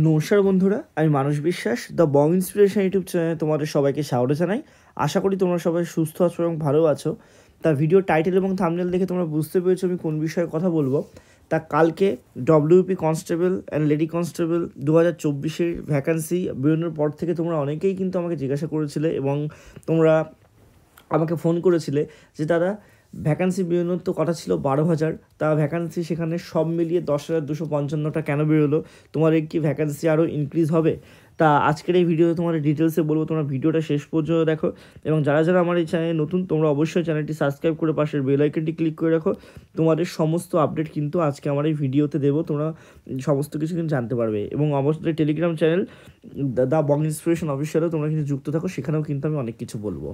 নমস্কার বন্ধুরা, আমি মানস বিশ্বাস দ্য বং ইন্সপিরেশন ইউটিউব চ্যানেলে তোমাদের সবাইকে স্বাগত জানাই। আশা করি তোমরা সবাই সুস্থ আছো এবং ভালো আছো। তা ভিডিও টাইটেল এবং থাম্বনেল দেখে তোমরা বুঝতে পেরেছো আমি কোন বিষয়ে কথা বলবো। তা কালকে WP constable and lady constable 2024-এর ভ্যাকান্সি বেরোনোর পর থেকে তোমরা অনেকেই কিন্তু আমাকে জিজ্ঞাসা করেছিলে এবং তোমরা আমাকে ফোন করেছিলে যে দাদা ভ্যাকান্সি বেরোনোর তো কথা ছিল 12,000, তা ভ্যাকান্সি সেখানে সব মিলিয়ে 10,255টা কেন বেরোলো, তোমার কি ভ্যাকান্সি আরও ইনক্রিজ হবে? তা আজকের এই ভিডিওতে তোমার ডিটেলসে বলবো, তোমরা ভিডিওটা শেষ পর্যন্ত দেখো এবং যারা যারা আমার এই চ্যানেলে নতুন তোমরা অবশ্যই চ্যানেলটি সাবস্ক্রাইব করে পাশের বেল আইকনটি ক্লিক করে রাখো। তোমাদের সমস্ত আপডেট কিন্তু আজকে আমার এই ভিডিওতে দেবো, তোমরা সমস্ত কিছু কিন্তু জানতে পারবে এবং অবশ্যই Telegram channel the Bong inspiration অফিসিয়ালও তোমরা কিন্তু যুক্ত থাকো, সেখানেও কিন্তু আমি অনেক কিছু বলবো।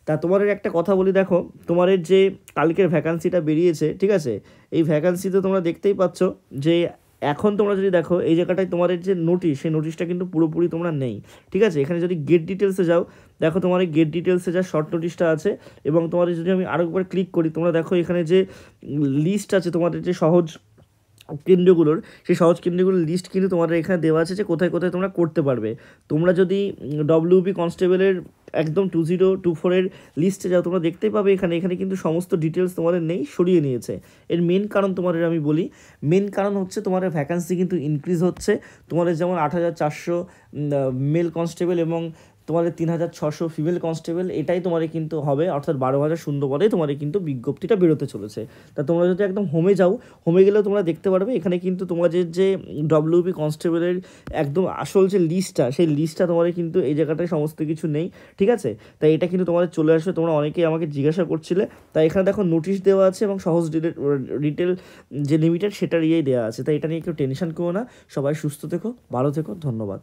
তা তোমাদের একটা কথা বলি, দেখো তোমাদের যে কালকের ভ্যাকান্সিটা বেরিয়েছে, ঠিক আছে, এই ভ্যাকান্সিতে তোমরা দেখতেই পাচ্ছ যে এখন তোমরা যদি দেখো এই জায়গাটায় তোমাদের যে নোটিশ, সেই নোটিশটা কিন্তু পুরোপুরি তোমরা নেই, ঠিক আছে। এখানে যদি গেট ডিটেলসে যাও, দেখো তোমার এই গেট ডিটেলসে যা শর্ট নোটিশটা আছে এবং তোমাদের যদি আমি আরও একবার ক্লিক করি, তোমরা দেখো এখানে যে লিস্ট আছে তোমাদের যে সহজ কেন্দ্রগুলোর, সেই সহজ কেন্দ্রগুলোর লিস্ট কিন্তু তোমাদের এখানে দেওয়া আছে যে কোথায় কোথায় তোমরা করতে পারবে। তোমরা যদি ডব্লিউপি কনস্টেবলের একদম 2024-এর লিস্টে যাও, তোমরা দেখতেই পাবে এখানে কিন্তু সমস্ত ডিটেলস তোমাদের নেই, সরিয়ে নিয়েছে। এর মেন কারণ তোমাদের আমি বলি, মেন কারণ হচ্ছে তোমাদের ভ্যাকান্সি কিন্তু ইনক্রিজ হচ্ছে। তোমাদের যেমন 8,400 মেল কনস্টেবল এবং তোমাদের 3,600 ফিমেল কনস্টেবল, এটাই তোমাদের কিন্তু হবে, অর্থাৎ 12,000 শূন্য পদে তোমাদের কিন্তু বিজ্ঞপ্তিটা বেরোতে চলেছে। তা তোমরা যদি একদম হোমে যাও, হোমে গেলেও তোমরা দেখতে পারবে এখানে কিন্তু তোমাদের যে ডব্লিউপি কনস্টেবলের একদম আসল যে লিস্টটা, সেই লিস্টটা তোমাদের কিন্তু এই জায়গাটায় সমস্ত কিছু নেই, ঠিক আছে। তাই এটা কিন্তু তোমাদের চলে আসবে, তোমরা অনেকেই আমাকে জিজ্ঞাসা করছিলে। তাই এখানে দেখো নোটিশ দেওয়া আছে এবং সহজ ডিটেল যে লিমিটেড সেটার ইয়েই দেওয়া আছে। তাই এটা নিয়ে কেউ টেনশন করো না, সবাই সুস্থ থেকো, ভালো থেকো, ধন্যবাদ।